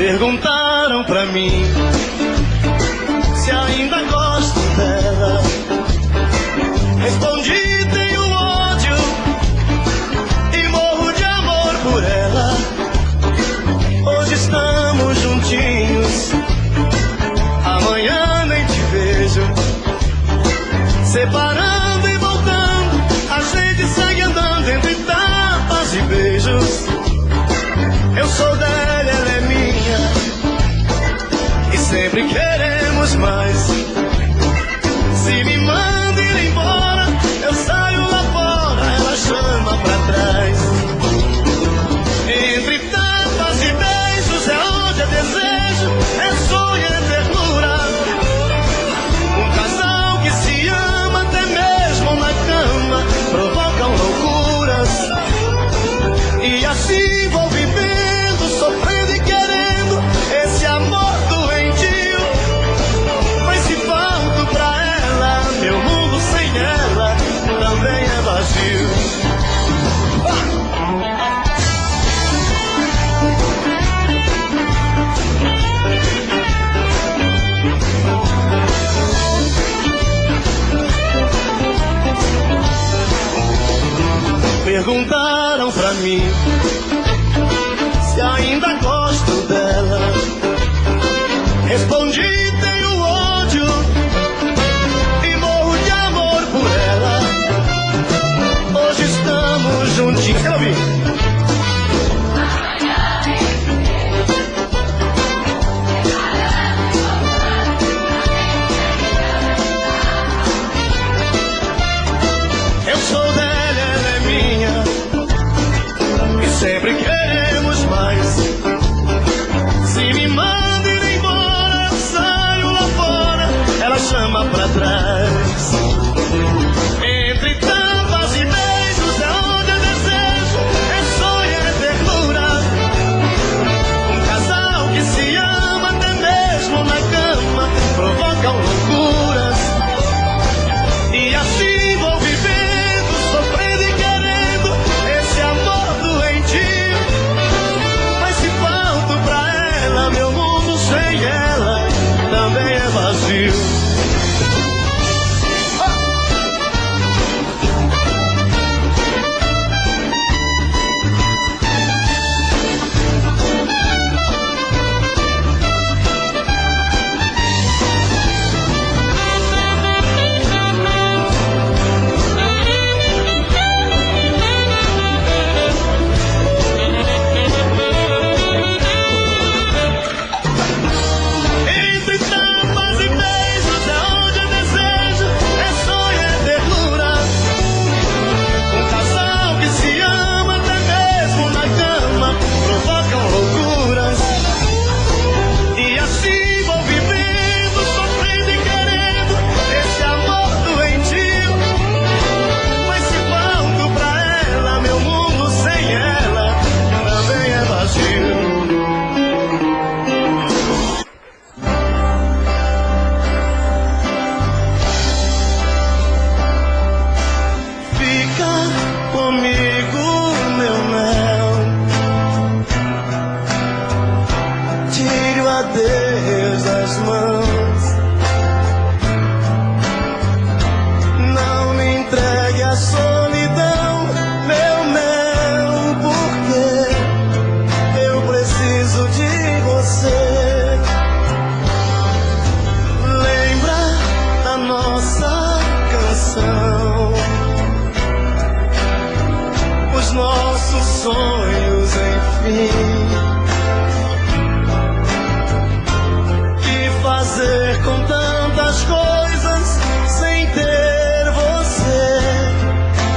Perguntaram pra mim se ainda gosto dela. Respondi, tenho ódio e morro de amor por ela. Hoje estamos juntinhos, amanhã nem te vejo. Separando e voltando, a gente segue andando entre tapas e beijos. Eu sou dela, ela é minha, e sempre queremos mais. Se me manda ir embora, eu saio lá fora, ela chama pra trás. Entre tapas e beijos é onde é desejo, é sonho, é ternura. Um casal que se ama até mesmo na cama provocam loucuras. E assim vou vivendo, sofrendo e querendo esse amor doentio. Mas se falto pra ela, meu mundo sem ela também é vazio. Perguntaram pra mim se ainda gosto dela. Respondi, tenho ódio e morro de amor por ela. Hoje estamos juntinhos. Quero ouvir. Eu sou dela, ela é minha, e sempre queremos mais. Se me manda ir embora, eu saio lá fora, ela chama pra trás. Entre tapas e beijos é onde eu desejo, é sonho, é ternura. Um casal que se ama até mesmo na cama provocam loucuras. E assim vou vivendo, sofrendo e querendo esse amor doentio. Mas se falto pra ela, meu mundo sem ela também é vazio. Entre tapas e beijos é onde eu desejo, é sonho, é ternura. Um casal que se ama até mesmo na cama provocam loucuras. E assim vou vivendo, sofrendo e querendo esse amor doentio. Mas se falto pra ela, meu mundo sem ela também é vazio. Fica comigo, meu mel. Tire o adeus das mãos. Não me entregue a solidão, meu mel, porque eu preciso de você. Lembra da nossa canção, os nossos sonhos, enfim. Que fazer com tantas coisas sem ter você,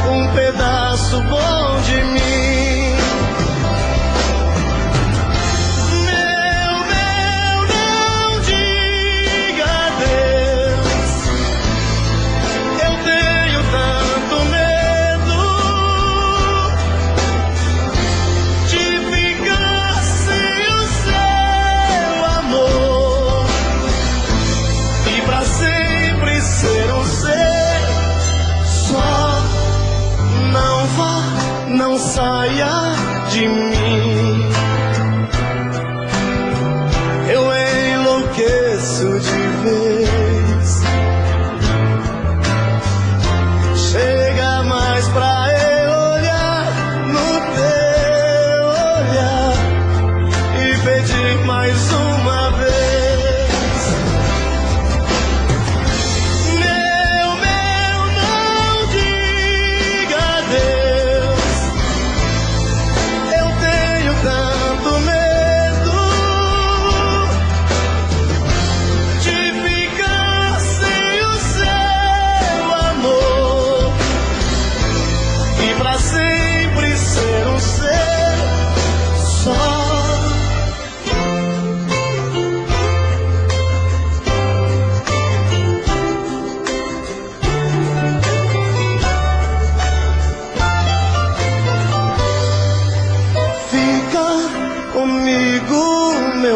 um pedaço bom de mim. Meu, não diga adeus. Eu tenho tanto medo de ficar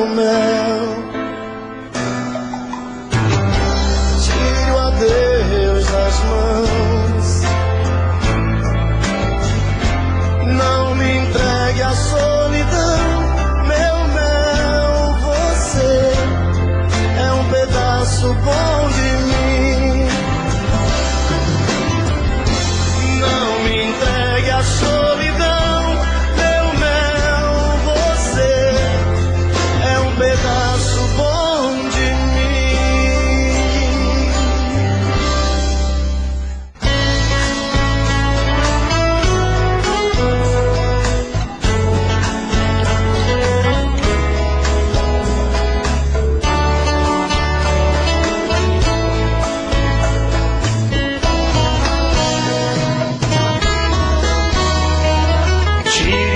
mel. Tire o adeus das mãos. Não me entregue à solidão, meu mel. Você é um pedaço bom de mim. Não me entregue à solidão, meu mel. Você é um pedaço bom de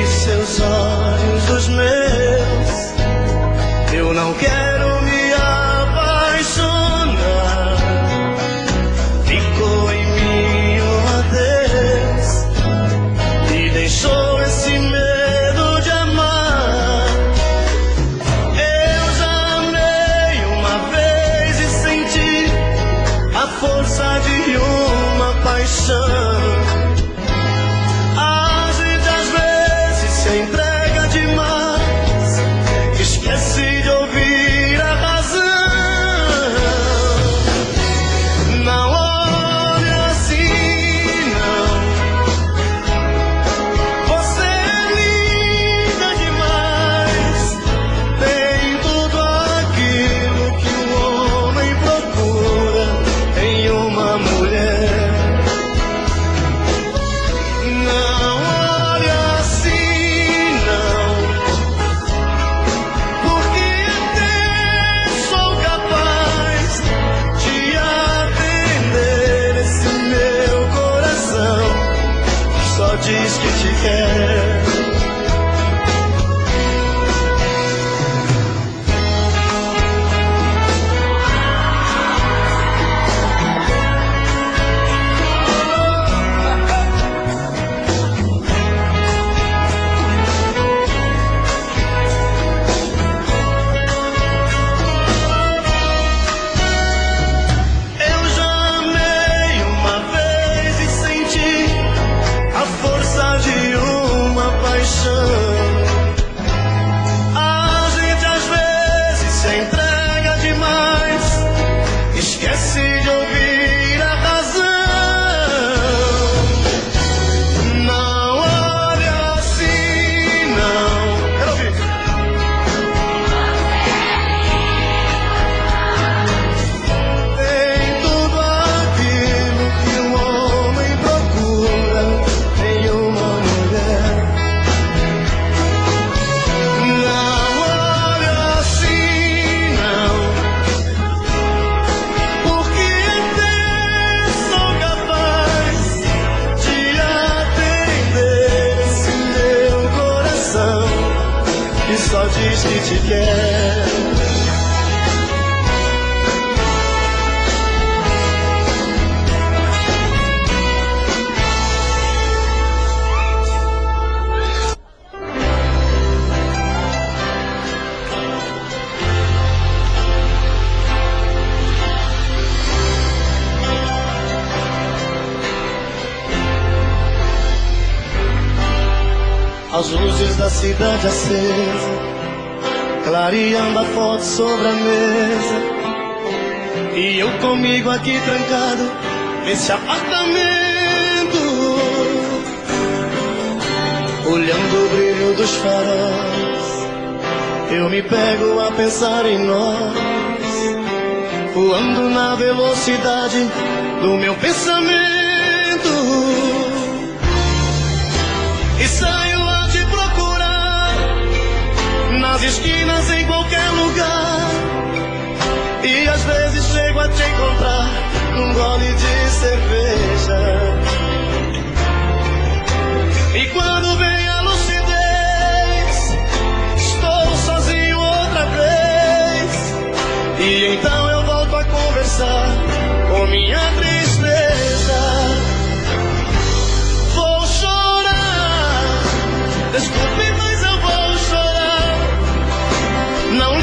seus olhos dos meus. Eu não quero me apaixonar. Ficou em mim um adeus e deixou esse medo de amar. Eu já amei uma vez e senti a força de uma paixão. Entrega demais, esquece de ouvir a razão. Não olhe assim, não. Você é linda demais, tem tudo aquilo que um homem procura em uma mulher. Não olhe assim, diz que te quer. Eu já amei uma vez e senti a força de uma paixão. A gente às vezes se entrega demais, esquece de ouvir a razão. Não olhe assim, não. Quero ouvir. Tem tudo aquilo que um homem procura em uma mulher. Não olhe assim, não, porque até sou capaz de atender esse meu coração que só diz que te quer. As luzes da cidade acesa, clareando a foto sobre a mesa, e eu comigo aqui trancado nesse apartamento, olhando o brilho dos faróis. Eu me pego a pensar em nós, voando na velocidade do meu pensamento, e saio a te procurar nas esquinas, em qualquer lugar. E às vezes chego a te encontrar num gole de cerveja. E quando vem a lucidez, estou sozinho outra vez. E então eu volto a conversar com minha tristeza. Vou chorar, desculpe, mas eu vou chorar. Não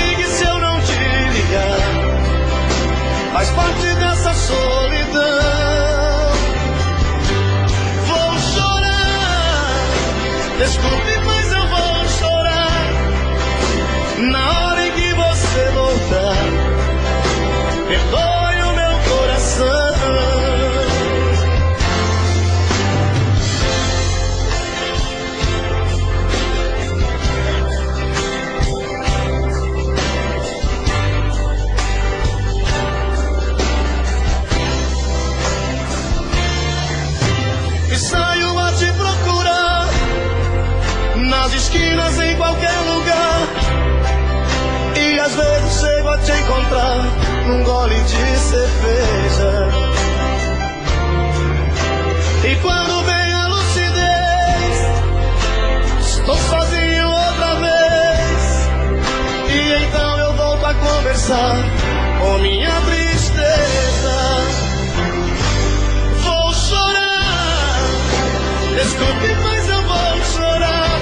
você veja. E quando vem a lucidez, estou sozinho outra vez. E então eu volto a conversar com minha tristeza. Vou chorar, desculpe, mas eu vou chorar.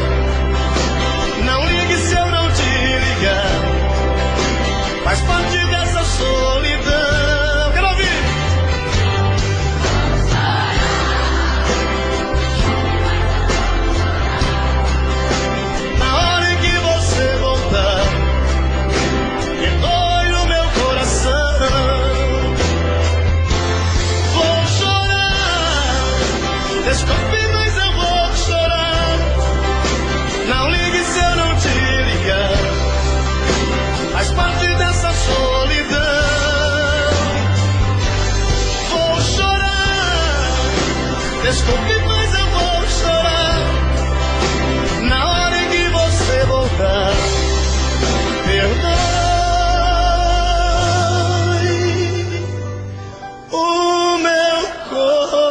Não ligue se eu não te ligar, faz parte dessa solidão. Quero ouvir. Na hora em que você voltar, que dói no meu coração, vou chorar, desculpe, mas eu vou chorar. Não ligue se eu não te ligar, faz parte dessa solidão. Vou chorar, desculpe, mas eu vou chorar. Na hora em que você voltar, perdoe o meu coração.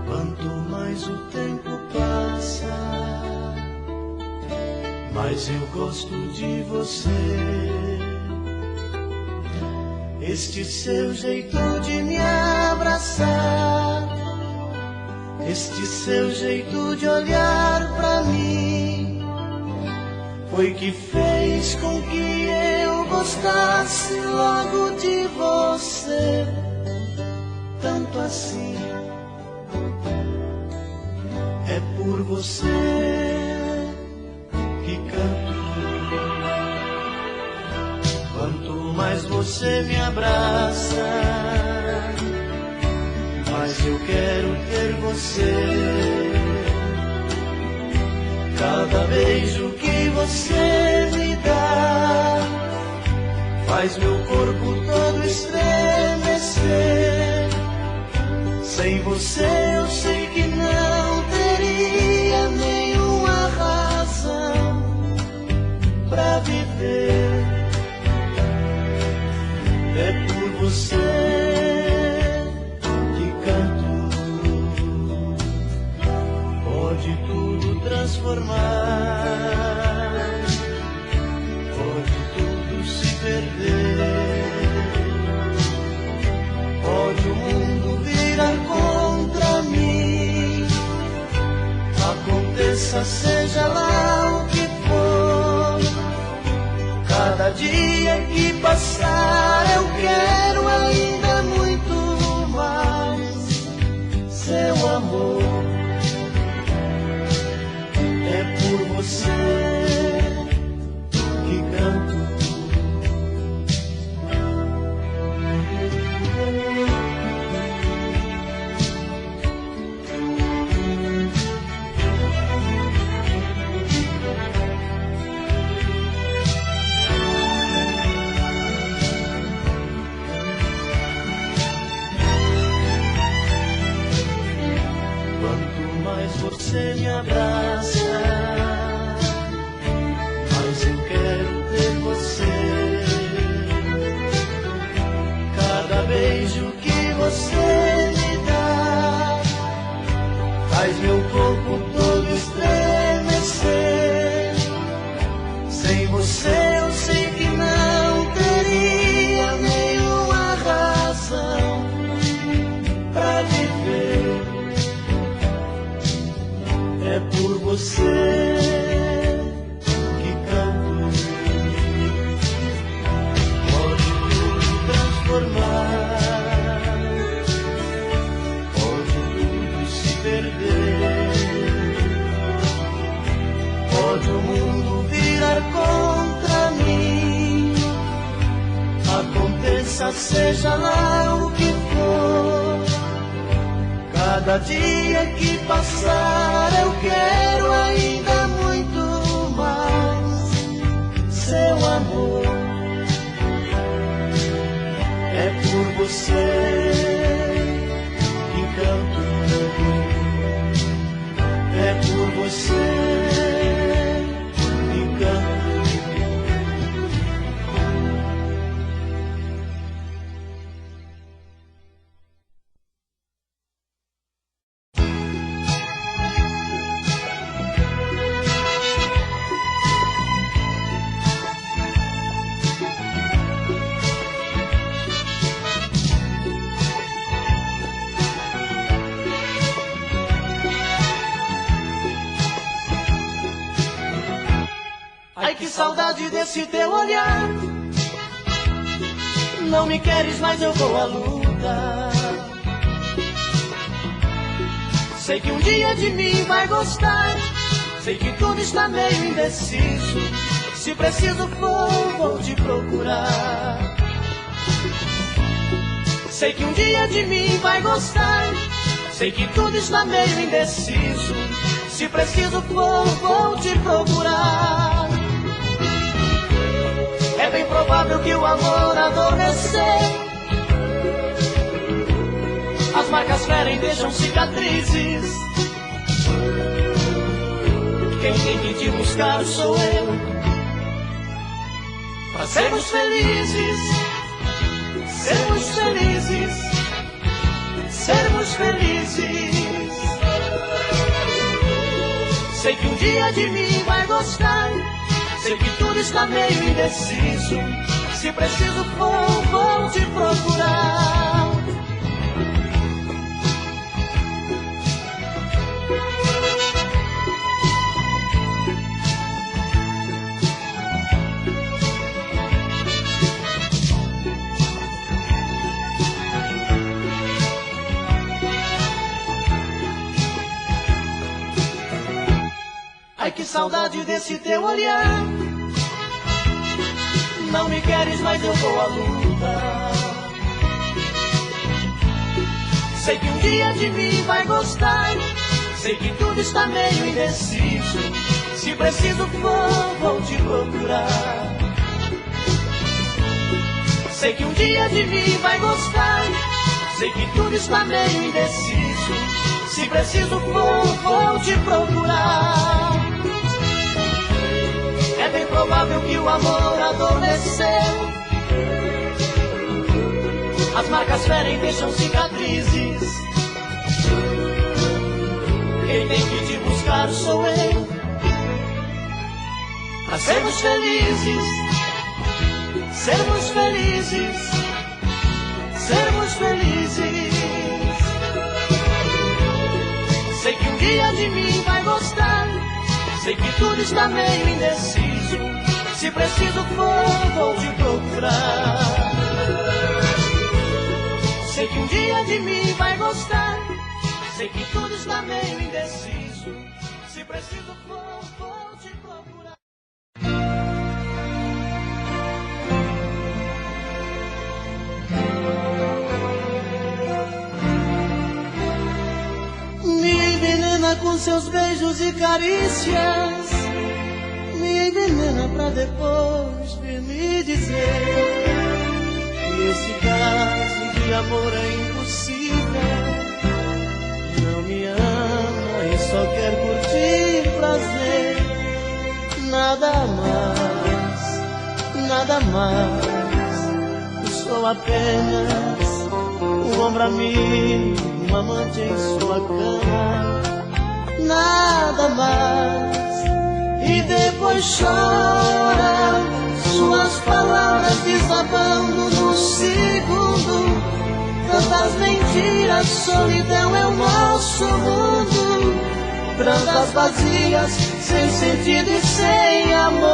Quanto mais o tempo passa, mais eu gosto de você. Este seu jeito de me abraçar, este seu jeito de olhar pra mim, foi que fez com que eu gostasse logo de você. Tanto assim, é por você que canto. Quanto mais você me abraça, mais eu quero ter você. Cada beijo que você me dá faz meu corpo todo estremecer. Sem você eu sei que não teria nenhuma razão pra viver. É por você que canto. Pode tudo transformar, pode tudo se perder, pode o mundo virar contra mim. Aconteça, seja lá o que for, cada dia que passar eu quero ainda muito mais seu amor. É por você que canto. Você me abraça, mas eu quero ter você. Cada beijo que você me dá faz meu corpo todo estremecer. Sem você eu sei que não teria nenhuma razão pra viver. É por você que canto. Pode tudo transformar, pode tudo se perder, pode o mundo virar contra mim. Aconteça, seja lá o que for, cada dia que passar eu quero ainda muito mais seu amor. É você que canto, é por você que canto. Ai, que saudade desse teu olhar. Não me queres, mas eu vou à luta. Sei que um dia de mim vai gostar. Sei que tudo está meio indeciso. Se preciso for, vou te procurar. Sei que um dia de mim vai gostar. Sei que tudo está meio indeciso. Se preciso for, vou te procurar. É bem provável que o amor adormecer. As marcas ferem, deixam cicatrizes. Quem tem que te buscar sou eu. Pra sermos felizes, sermos felizes, sermos felizes. Sei que um dia de mim vai gostar. Sei que tudo está meio indeciso. Se preciso for, vou te procurar. Ai, que saudade desse teu olhar. Não me queres, mas eu vou à luta. Sei que um dia de mim vai gostar. Sei que tudo está meio indeciso. Se preciso for, vou te procurar. Sei que um dia de mim vai gostar. Sei que tudo está meio indeciso. Se preciso for, vou te procurar. É bem provável que o amor adormeceu. As marcas ferem, deixam cicatrizes. Quem tem que te buscar sou eu. Pra sermos felizes, sermos felizes, sermos felizes. Sei que um dia de mim vai gostar. Sei que tudo está meio indeciso. Se preciso for, vou te procurar. Sei que um dia de mim vai gostar. Sei que tudo está meio indeciso. Se preciso for, vou te procurar. Me envenena com seus beijos e carícias. Me envenena pra depois vir me dizer que esse caso de amor é impossível. Não me ama e só quer curtir prazer. Nada mais, nada mais. Sou apenas um ombro amigo, um amante em sua cama. Nada mais. E depois chora, suas palavras desabando no segundo. Tantas mentiras, solidão é o nosso mundo. Tranças vazias, sem sentido e sem amor.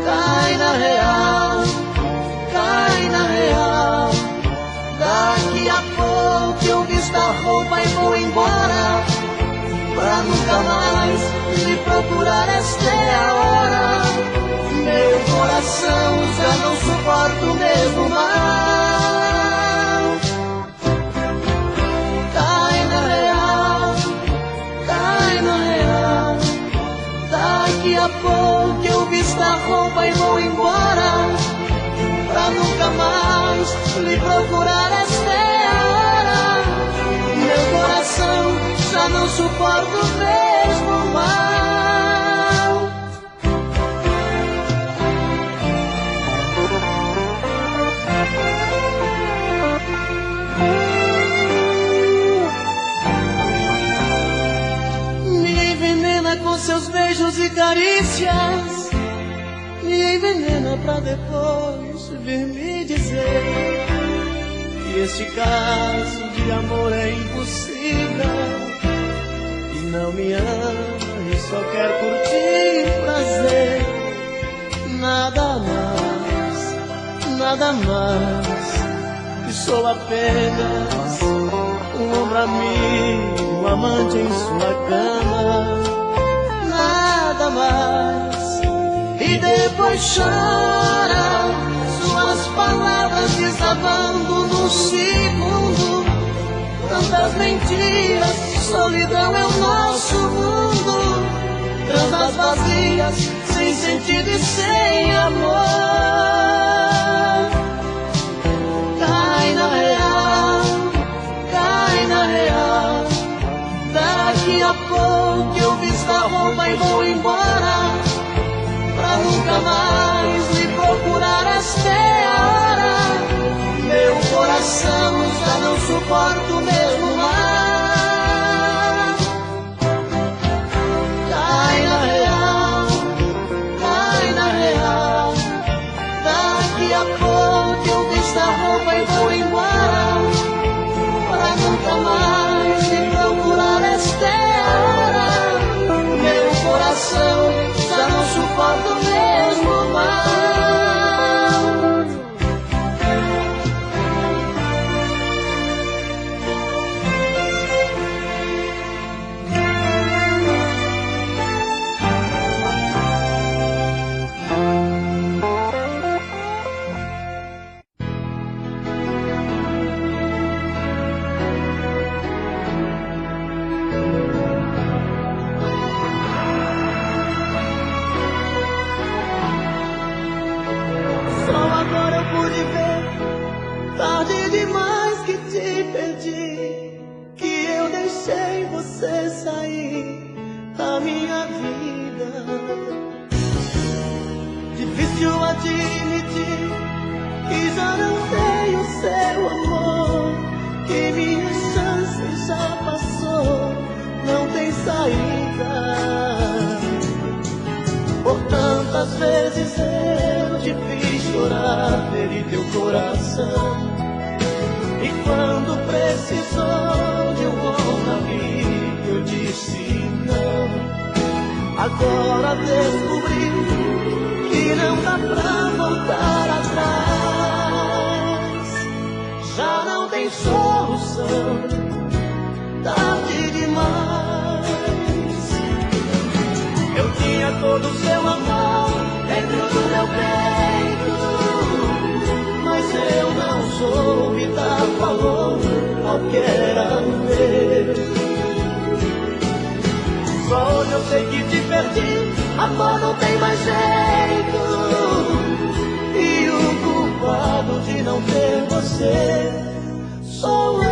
Cai na real, cai na real. Daqui a pouco eu visto a roupa e vou embora. Pra nunca mais me procurar, esta é a hora. Meu coração já não suporta o mesmo mal. Cai na real, cai na real. Daqui a pouco eu visto a roupa e vou embora. Pra lhe procurar esta hora. Meu coração já não suporta o mesmo mal. Me envenena com seus beijos e carícias, me envenena pra depois vir me dizer que este caso de amor é impossível, e não me ama e só quer curtir prazer. Nada mais, que sou apenas um ombro amigo, um amante em sua cama. Nada mais. E depois chora, suas palavras desabando num segundo. Tantas mentiras, solidão é o nosso mundo. Transas vazias, sem sentido e sem amor. Cai na real, cai na real. Daqui a pouco eu visto a roupa e vou embora, pra nunca mais lhe procurar esta hora. Meu coração já não suporta o mesmo mal. Cai na real, cai na real. Daqui a pouco eu visto a roupa e vou embora, pra nunca mais lhe procurar esta hora. Meu coração já não suporta o mesmo mal. Tarde demais que te perdi, que eu deixei você sair da minha vida. Difícil admitir que já não tenho seu amor, que minha chance já passou, não tem saída. Por tantas vezes eu te fiz chorar, feri teu coração, e quando precisou de um bom amigo eu disse não. Agora descobri que não dá pra voltar atrás, já não tem solução, tarde demais. Eu tinha todo o seu amor dentro do meu peito, mas eu não soube dar valor ao que era meu. Só hoje eu sei que te perdi, amor, não tem mais jeito, e o culpado de não ter você sou eu.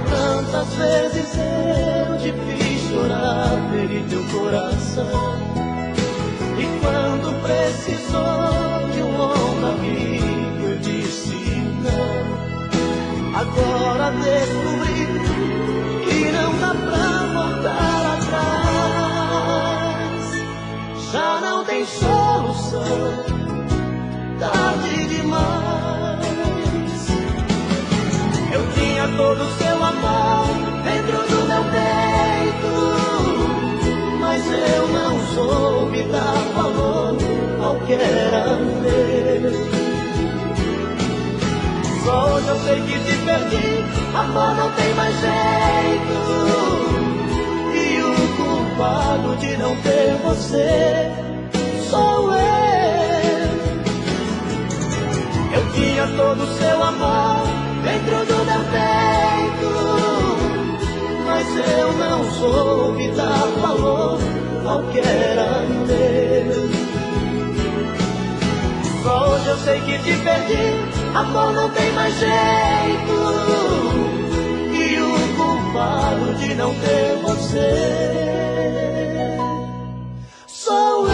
Quantas vezes eu te fiz chorar, feri teu coração, e quando precisou de um ombro amigo eu disse não. Agora descobri que não dá pra voltar atrás, já não tem solução, tarde demais. Eu tinha todo o seu amor dentro do meu peito, mas eu não soube dar valor ao que era meu. sei que te perdi, amor, não tem mais jeito. E o culpado de não ter você sou eu. Eu tinha todo o seu amor dentro do meu peito, mas eu não soube dar valor ao que era meu. Só hoje eu sei que te perdi, amor, não tem mais jeito. E o culpado de não ter você sou eu.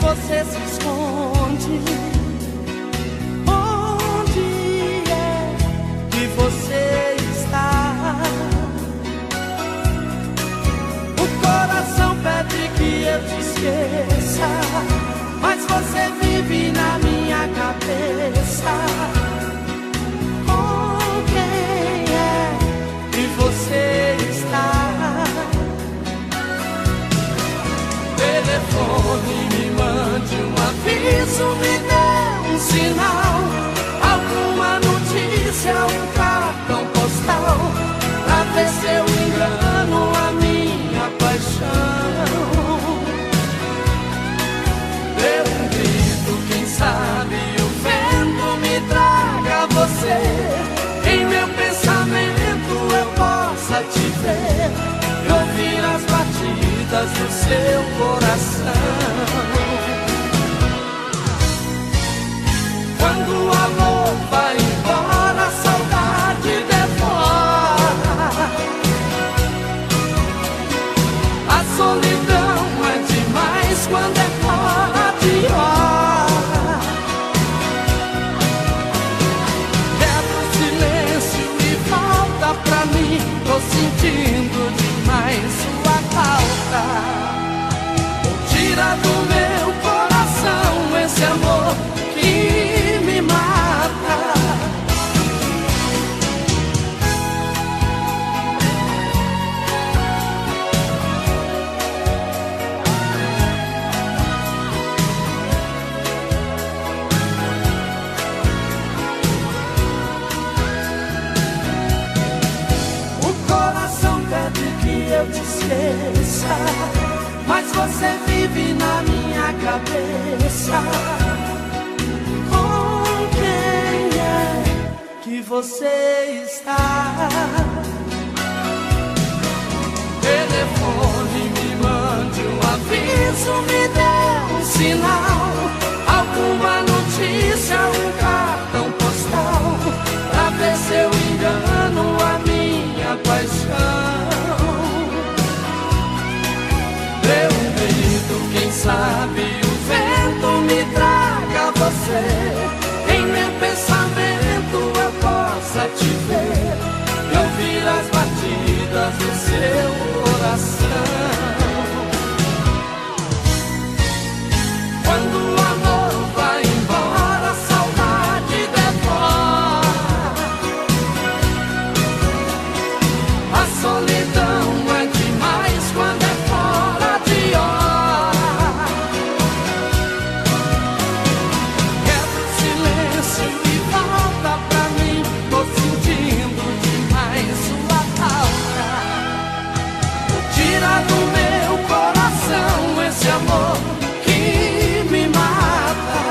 Você se esconde. Onde é que você está? O coração pede que eu te esqueça, mas você vive na minha cabeça. Com quem é que você está? Telefone, me mande um aviso, me dê um sinal, alguma notícia, um cartão postal, pra ver se eu engano a minha paixão. Dê um grito, quem sabe o vento me traga você, em meu pensamento eu possa te ver e ouvir as batidas do seu coração. Quando o amor vai embora, a saudade devora. A solidão é demais quando é fora de hora. Quebra o silêncio e volta pra mim, tô sentindo demais sua falta. Tira do meu coração esse amor que me mata. O coração pede que eu te esqueça, mas você vive na minha cabeça. Com quem é que você está? Telefone, me mande um aviso, me dê um sinal, alguma notícia, um cartão postal, pra ver se eu engano a minha paixão. Dê um grito, quem sabe o vento me traga você, em meu pensamento eu possa te ver e ouvir as batidas do seu coração. Quando o amor vai embora, a saudade devora. A solidão é demais quando é fora de hora. Quebra o silêncio e volta pra mim, tô sentindo demais sua falta. Tira do meu coração esse amor que me mata.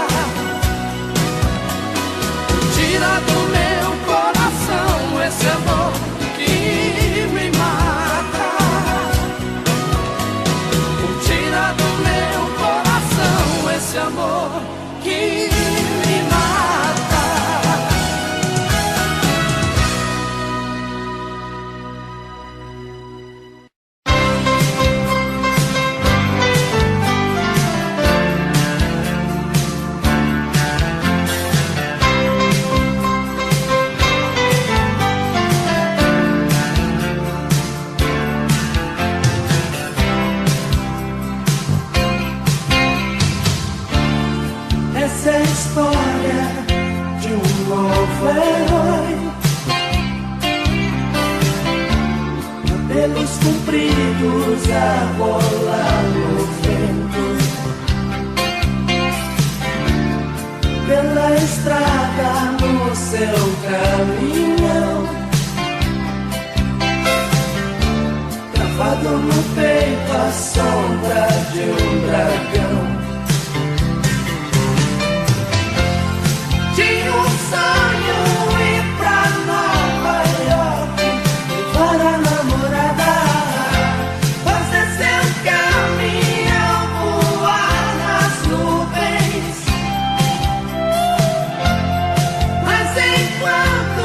Tira do meu coração esse amor que me mata. Tira do meu coração esse amor que me mata. herói, cabelos compridos a rolar no vento, pela estrada no seu caminhão, gravado no peito a sombra de um dragão. Tinha um sonho ir pra Nova York, levar a namorada, fazer seu caminhão, voar nas nuvens. Mas enquanto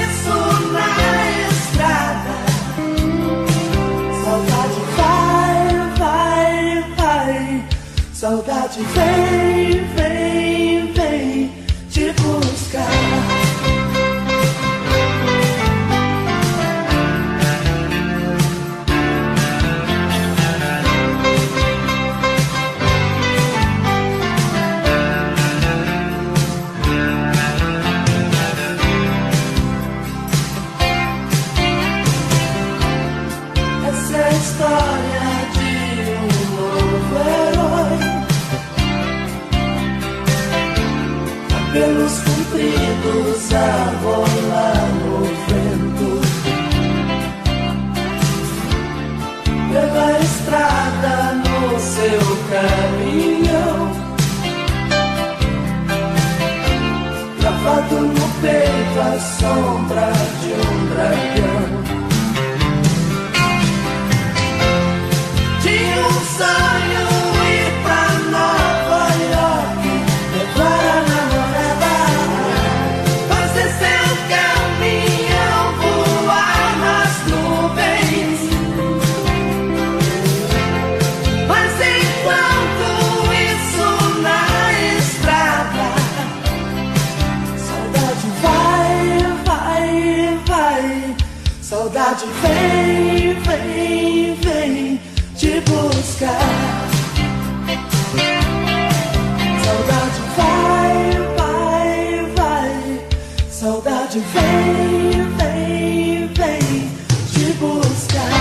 isso na estrada, saudade vai, vai, vai, saudade vem, vem, vem te buscar. Essa é a história de um novo herói, cabelos compridos a rolar no vento, pela estrada no seu caminhão, gravado no peito a sombra de um dragão. Tinha um sonho ir pra Nova York, levar a namorada, fazer seu caminhão, voar nas nuvens. Mas enquanto isso na estrada, saudade vai, vai, vai, saudade vem, vem, vem te buscar. Saudade vai, vai, vai, saudade vem, vem, vem te buscar.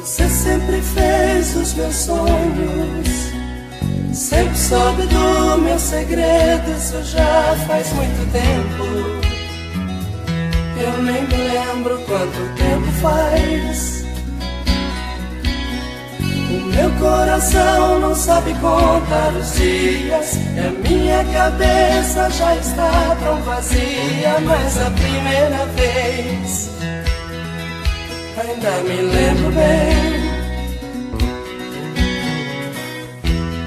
Você sempre fez os meus sonhos, sempre soube do meu segredo. Isso já faz muito tempo. Eu nem me lembro quanto tempo faz. O meu coração não sabe contar os dias, e a minha cabeça já está tão vazia. Mas a primeira vez ainda me lembro bem.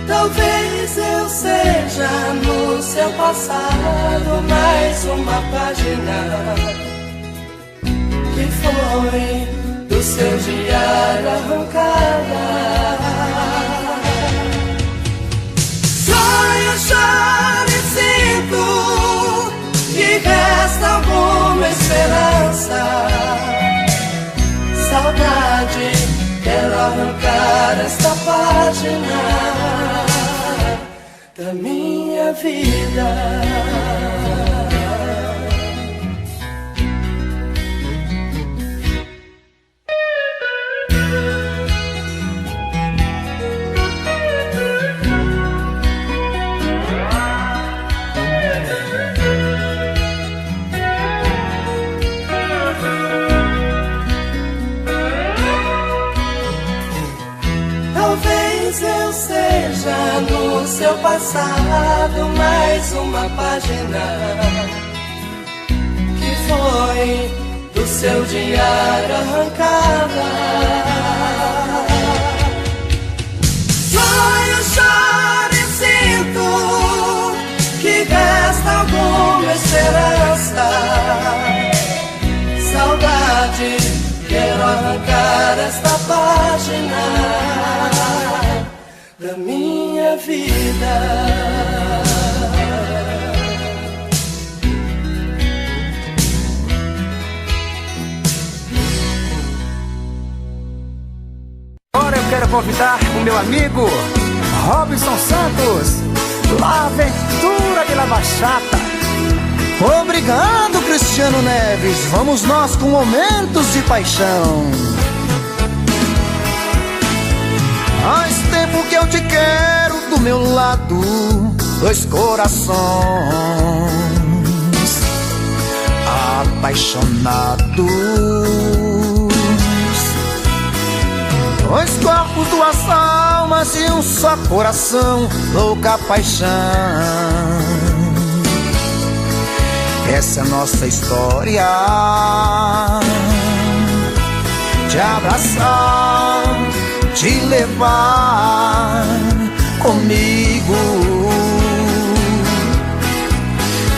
Talvez eu seja no seu passado mais uma página que foi do seu diário arrancada. Sonho, choro e sinto que resta alguma esperança. Saudade, quero arrancar esta página da minha vida. Talvez eu seja no seu passado mais uma página que foi do seu diário arrancada. Sonho, choro e sinto que resta alguma esperança. Saudade, quero arrancar esta página da minha vida. Agora eu quero convidar o meu amigo Robson Santos, La Aventura de la Bachata. Obrigado, Cristiano Neves. Vamos nós com momentos de paixão. Faz tempo que eu te quero do meu lado, dois corações apaixonados, dois corpos, duas almas e um só coração, louca paixão. Essa é a nossa história, te abraçar, te levar comigo,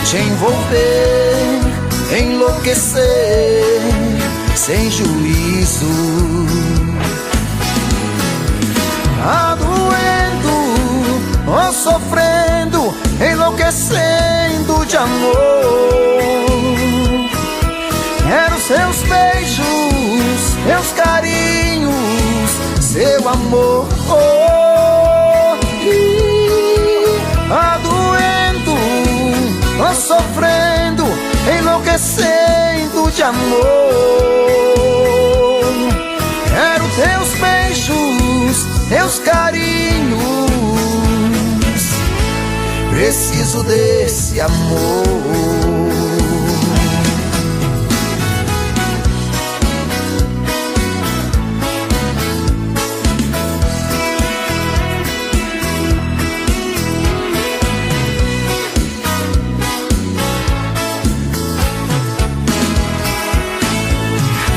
te envolver, enlouquecer, sem juízo. Tá doendo, ou sofrendo, enlouquecendo de amor. Quero seus beijos, meus carinhos, seu amor. Tá doendo, tô sofrendo, enlouquecendo de amor. Quero teus beijos, teus carinhos, preciso desse amor.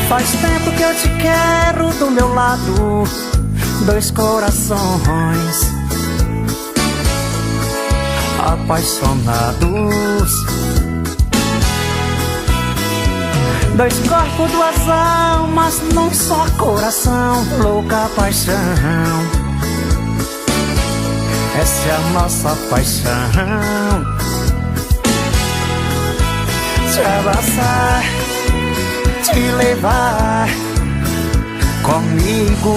Faz tempo que eu te quero do meu lado, dois corações apaixonados, dois corpos, duas almas num só coração, louca paixão. Essa é a nossa paixão, te abraçar, te levar comigo,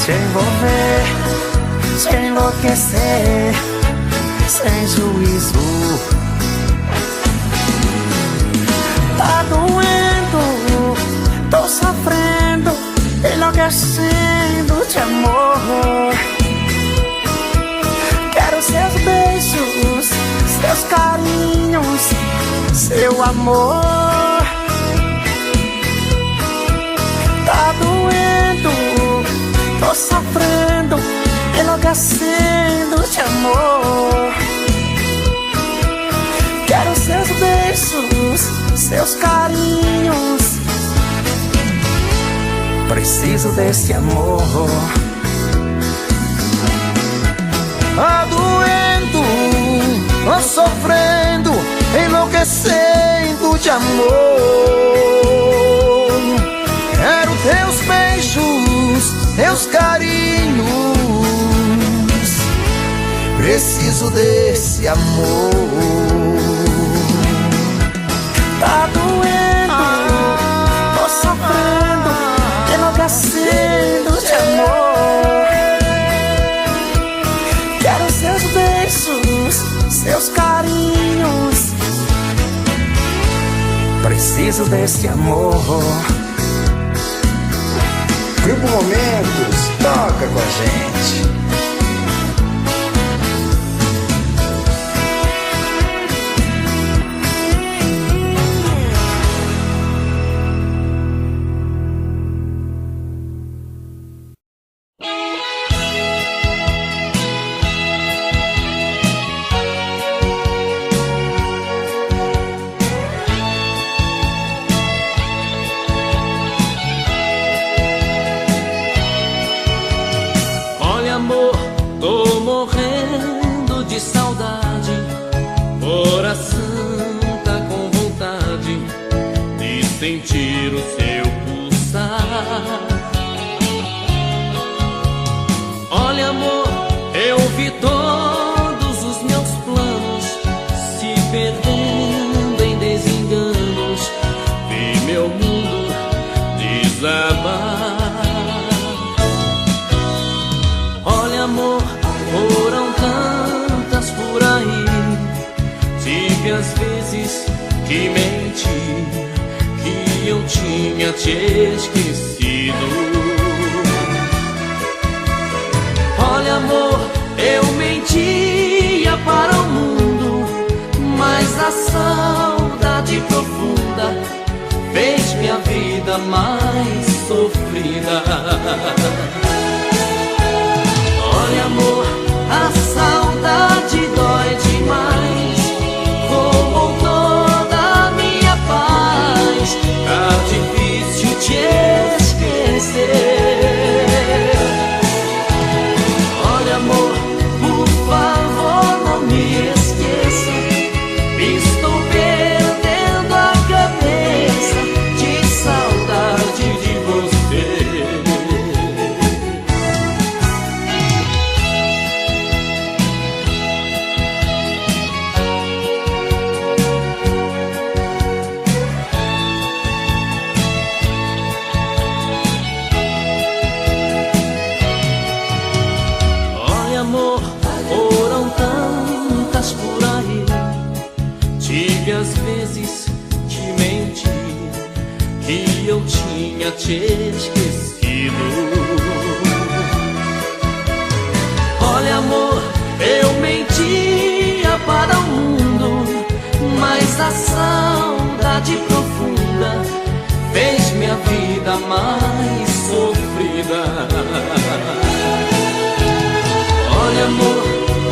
te envolver, te enlouquecer, sem juízo. Tá doendo, tô Meu amor, tá doendo, tô sofrendo, enlouquecendo de amor. Quero seus beijos, seus carinhos, preciso desse amor. Tá doendo, tô sofrendo, enlouquecendo de amor. Quero teus beijos, teus carinhos, preciso desse amor. Tá doendo, tô sofrendo, enlouquecendo de amor. Quero seus beijos, seus carinhos, preciso desse amor. Grupo Momentos, toca com a gente. Sentir o seu pulsar. Olha, amor, eu vi todos os meus planos se perdendo em desenganos. Vi meu mundo desabar. Olha, amor, foram tantas por aí. Tive às vezes que mentir, que eu tinha te esquecido. Olha, amor, eu mentia para o mundo, mas a saudade profunda fez minha vida mais sofrida. Olha, amor, a saudade dói demais, roubou toda a minha paz. Tá difícil te esquecer. Olha, amor, por favor, não me esqueça. Estou perdendo a cabeça de saudade de você. Às vezes te menti, que eu tinha te esquecido. Olha, amor, eu mentia para o mundo, mas a saudade profunda fez minha vida mais sofrida. Olha, amor,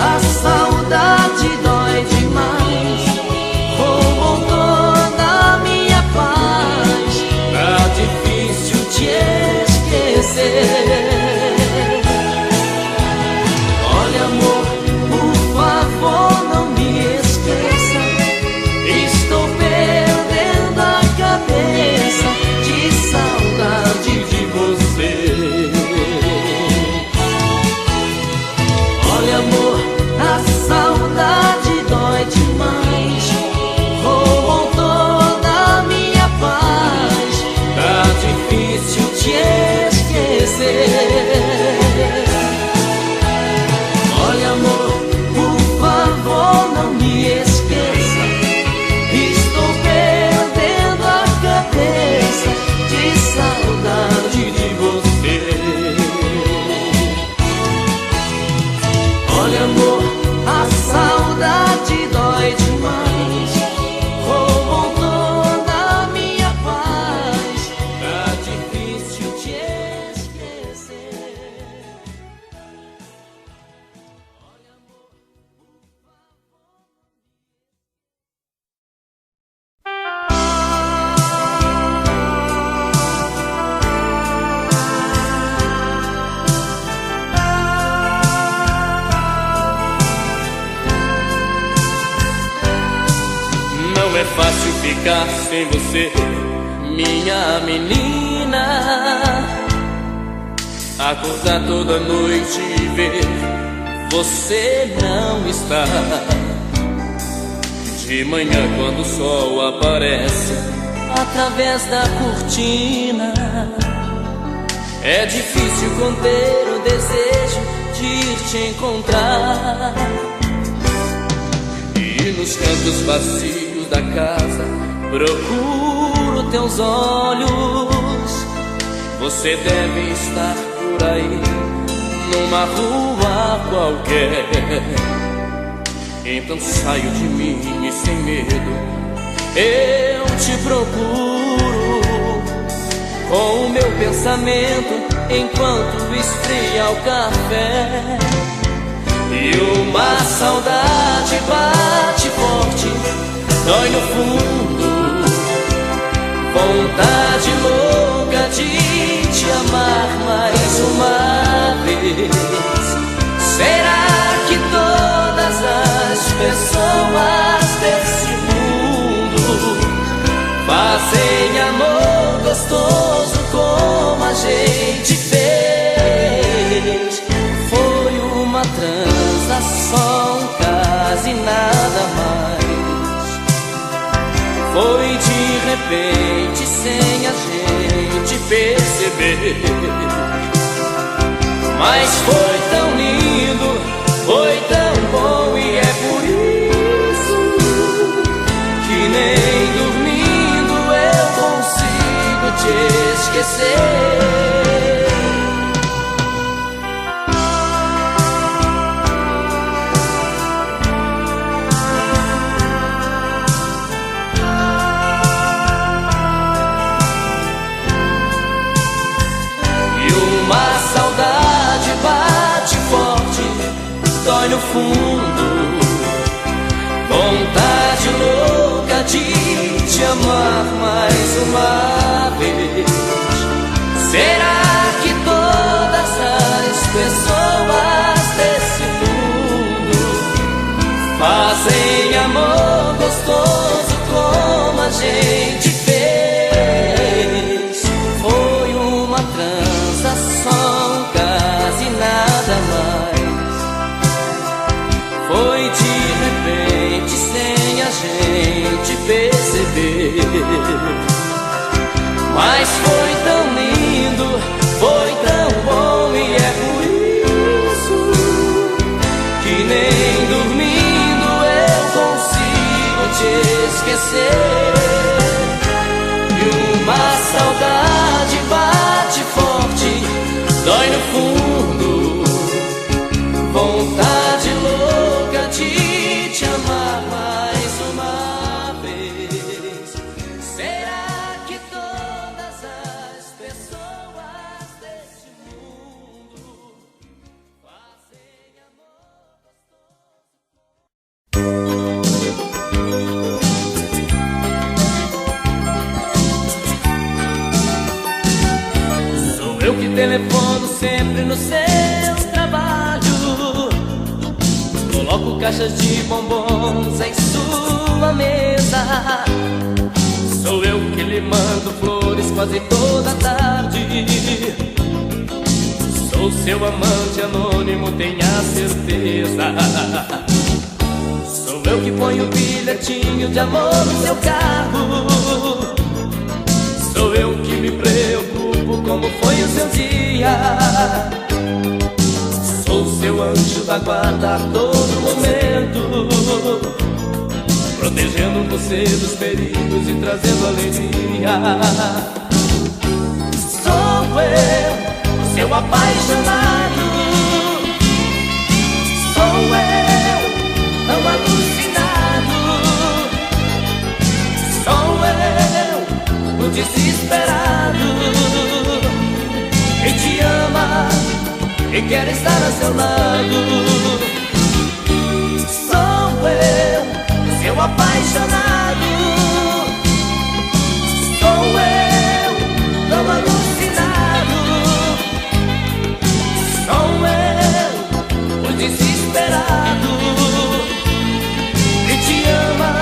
a saudade dói demais, roubou toda a minha paz. Tá difícil te esquecer. Olha, amor, por favor, não me esqueça. Estou perdendo a cabeça de saudade de você. Olha, amor, a saudade dói demais, roubou toda a minha paz. Tá difícil te esquecer. Olha, amor, por favor, não me esqueça. Estou perdendo a cabeça de saudade de você. Olha, amor, a saudade dói demais, roubou ficar sem você, minha menina. Acordar toda noite e ver você não está. De manhã quando o sol aparece através da cortina, é difícil conter o desejo de ir te encontrar. E nos cantos vazios da casa procuro teus olhos. Você deve estar por aí, numa rua qualquer. Então saio de mim e sem medo eu te procuro, com o meu pensamento enquanto esfria o café. E uma saudade bate forte, dói no fundo. Vontade louca de te amar mais uma vez. Será que todas as pessoas desse mundo fazem amor gostoso como a gente fez? Foi uma transação, quase nada mais. Foi de repente, sem a gente perceber. Mas foi tão lindo, foi tão bom, e é por isso que nem dormindo eu consigo te esquecer. Uma saudade bate forte, dói no fundo. Vontade louca de te amar mais uma vez. Será que todas as pessoas desse mundo fazem amor gostoso como a gente fez? Foi uma transação, quase nada mais. Foi de repente, sem a gente perceber. Mas foi tão lindo, foi tão bom, e é por isso que nem dormindo eu consigo te esquecer. E uma saudade bate forte, dói no fundo. Vontade louca de te amar mais uma vez. Será que todas as pessoas desse mundo fazem amor gostoso? Sou eu que telefono sempre no seu trabalho. Coloco caixas de bombons em sua mesa. Sou eu que lhe mando flores quase toda tarde. Sou seu amante anônimo, tenha certeza. Sou eu que ponho bilhetinho de amor no seu carro. Sou eu que me preocupo como foi o seu dia. Sou seu anjo da guarda a todo momento, protegendo você dos perigos e trazendo alegria. Sou eu, o seu apaixonado. Sou eu, tão alucinado. Sou eu, o desesperado, que te ama e quer estar a seu lado. Sou eu, seu apaixonado. Sou eu, tão alucinado. Sou eu, o desesperado, que te ama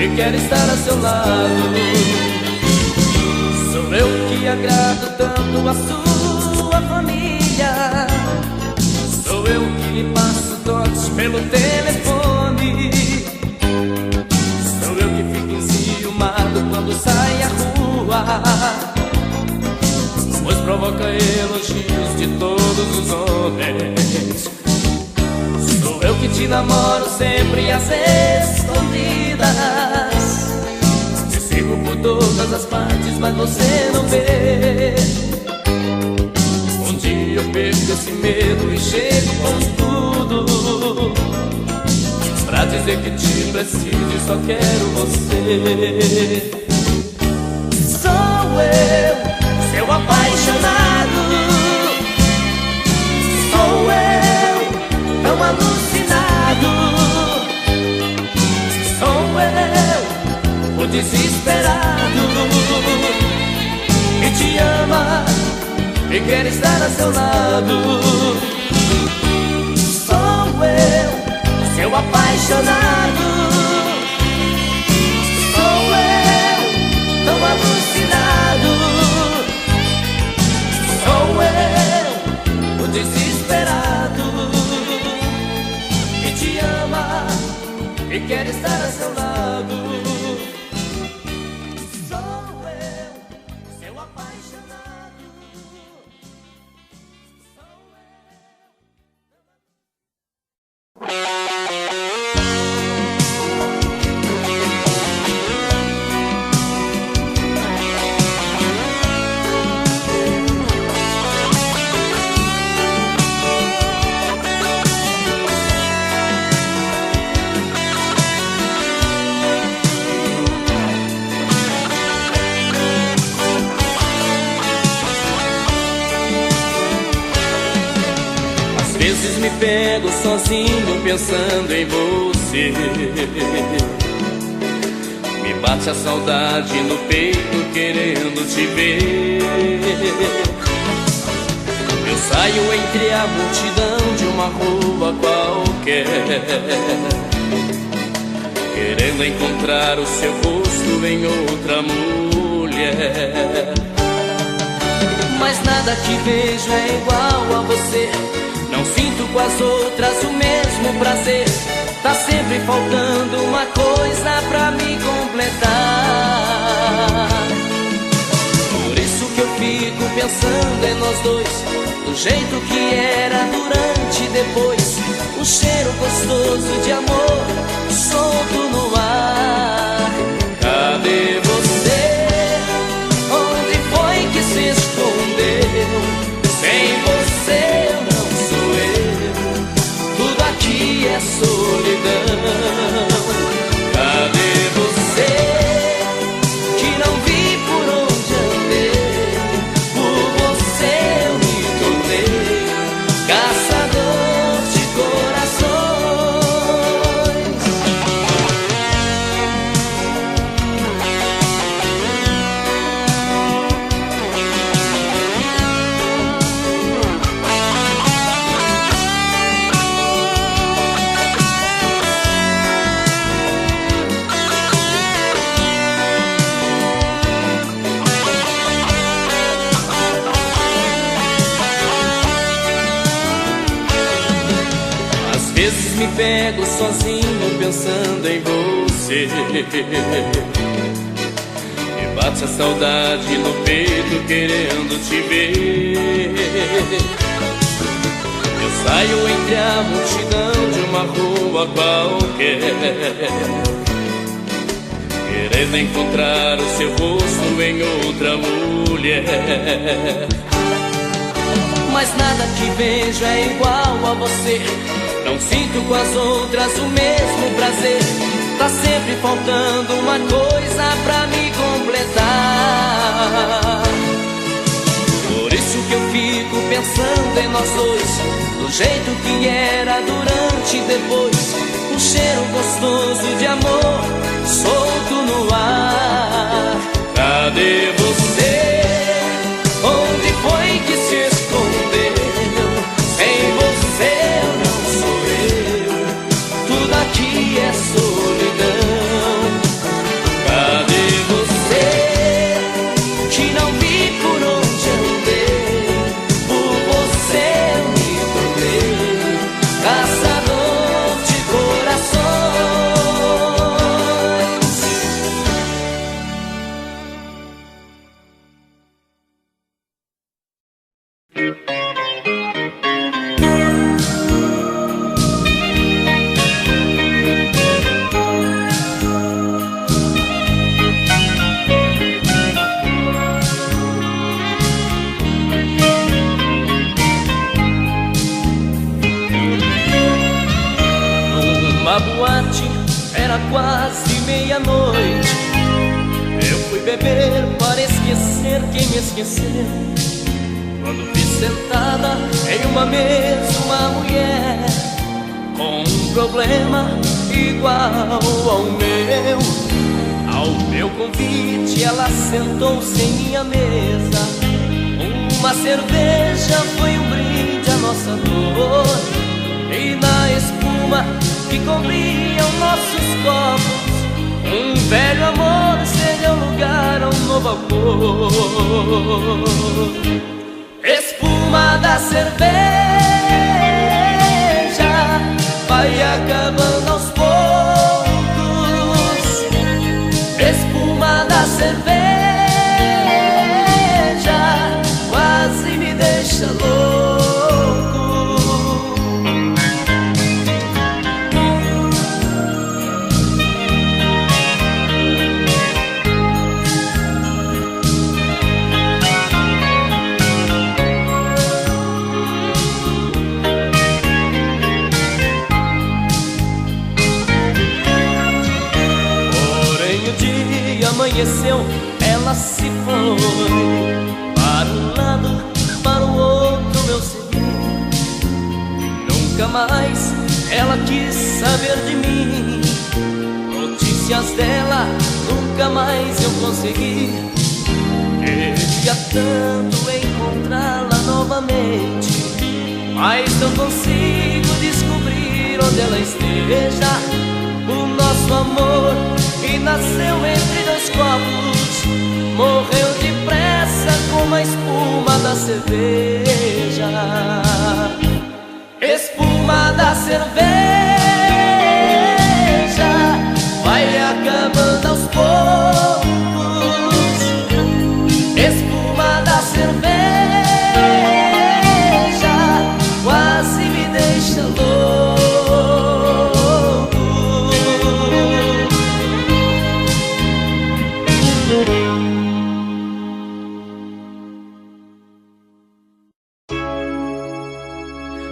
e quero estar a seu lado. Sou eu que agrado tanto a sua família. Sou eu que lhe passo toques pelo telefone. Sou eu que fico enciumado quando sai à rua, pois provoca elogios de todos os homens. Sou eu que te namoro sempre às escondidas. Te sigo por todas as partes, mas você não vê. Um dia eu perco esse medo e chego com tudo pra dizer que te preciso e só quero você. Sou eu, seu apaixonado. Sou eu, tão alucinado. Sou eu, o desesperado que te ama e quer estar a seu lado. Sou eu, seu apaixonado. Sou eu, tão alucinado. Sou eu, o desesperado que te ama e quer estar a seu lado. Sou eu, seu apaixonado. Me pego sozinho pensando em você. Me bate a saudade no peito querendo te ver. Eu saio entre a multidão de uma rua qualquer, querendo encontrar o seu rosto em outra mulher. Mas nada que vejo é igual a você. Não sinto com as outras o mesmo prazer. Tá sempre faltando uma coisa pra me completar. Por isso que eu fico pensando em nós dois, do jeito que era durante e depois. Um cheiro gostoso de amor solto no ar. Cadê você? Onde foi que se escondeu? Sem você eu não sou eu, tudo aqui é solidão. Cadê você, que não vi por onde andei? Por você eu me tornei caçador de corações. Às vezes me pego sozinho pensando em você. Me bate a saudade no peito querendo te ver. Eu saio entre a multidão de uma rua qualquer, querendo encontrar o seu rosto em outra mulher. Mas nada que vejo é igual a você. Não sinto com as outras o mesmo prazer. Tá sempre faltando uma coisa pra me completar. Por isso que eu fico pensando em nós dois, do jeito que era durante e depois. Um cheiro gostoso de amor solto no ar. Cadê você? Onde foi que se escondeu? Sem você eu não sou eu, tudo aqui é solidão. que não vi por onde andei. Por você eu me tornei caçador de corações. Numa boate, era quase meia-noite. Eu fui beber para esquecer quem me esqueceu. Quando vi sentada em uma mesa uma mulher com um problema igual ao meu. Ao meu convite ela sentou-se em minha mesa. Uma cerveja foi um brinde à nossa dor. E na espuma que cobriam nossos copos, um velho amor cedeu lugar a um novo amor. Espuma da cerveja vai acabando aos poucos. Espuma da cerveja quase me deixa louco. Amanheceu, ela se foi para um lado, para o outro eu segui. Nunca mais ela quis saber de mim. Notícias dela nunca mais eu consegui. Queria tanto encontrá-la novamente, mas não consigo descobrir onde ela esteja. O nosso amor que nasceu entre dois copos morreu depressa como a espuma da cerveja. Espuma da cerveja vai acabando aos poucos. Espuma da cerveja quase me deixa louco.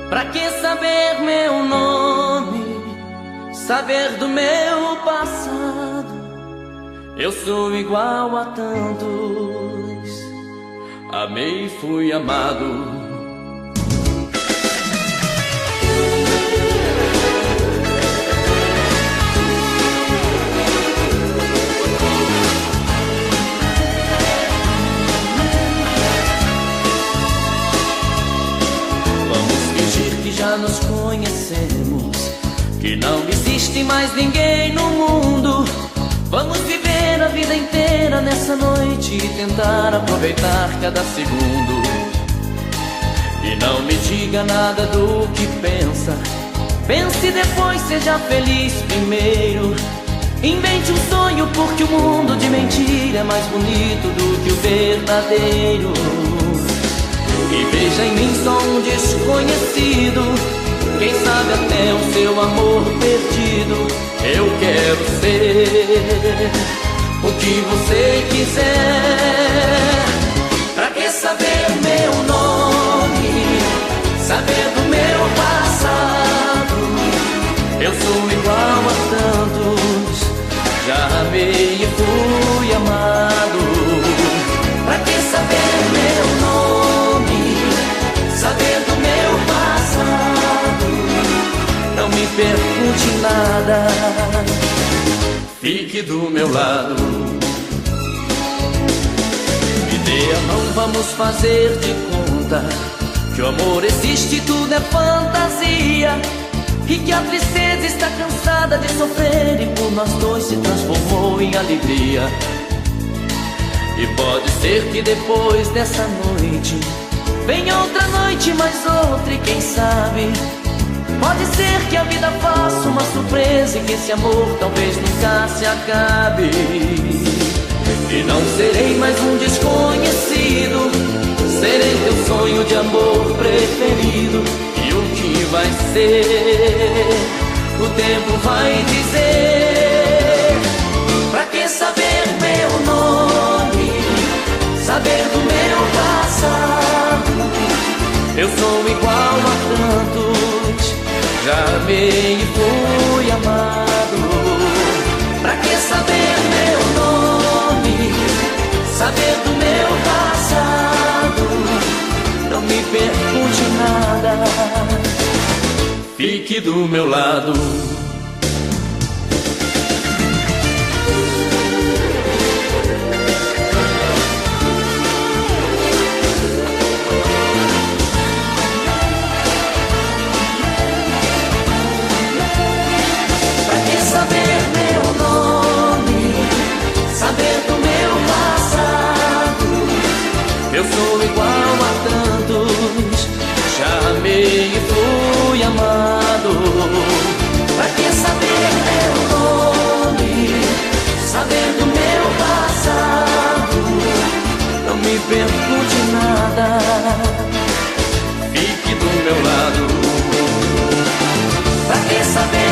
Pra que saber meu nome, saber do meu passado? Eu sou igual a tantos, amei e fui amado. Já nos conhecemos, que não existe mais ninguém no mundo. Vamos viver a vida inteira nessa noite e tentar aproveitar cada segundo. E não me diga nada do que pensa, pense depois, seja feliz primeiro. Invente um sonho porque o mundo de mentira é mais bonito do que o verdadeiro. E veja em mim só um desconhecido, quem sabe até o seu amor perdido. Eu quero ser o que você quiser. Pra que saber meu nome, saber do meu passado? Eu sou igual a tantos, já amei e fui amado. Pra que saber meu nome, saber do meu passado? Não me pergunte nada, fique do meu lado. Me dê a mão, vamos fazer de conta que o amor existe, tudo é fantasia, e que a tristeza está cansada de sofrer e por nós dois se transformou em alegria. E pode ser que depois dessa noite venha outra noite, mais outra e quem sabe pode ser que a vida faça uma surpresa e que esse amor talvez nunca se acabe. E não serei mais um desconhecido, serei teu sonho de amor preferido. E o que vai ser, o tempo vai dizer. Pra que saber meu nome, saber do meu passado? Eu sou igual a tantos, já amei e fui amado. Pra que saber meu nome, saber do meu passado? Não me pergunte nada, fique do meu lado. Eu sou igual a tantos, já amei e fui amado. Pra que saber meu nome, saber do meu passado? Não me pergunte nada, fique do meu lado. Pra que saber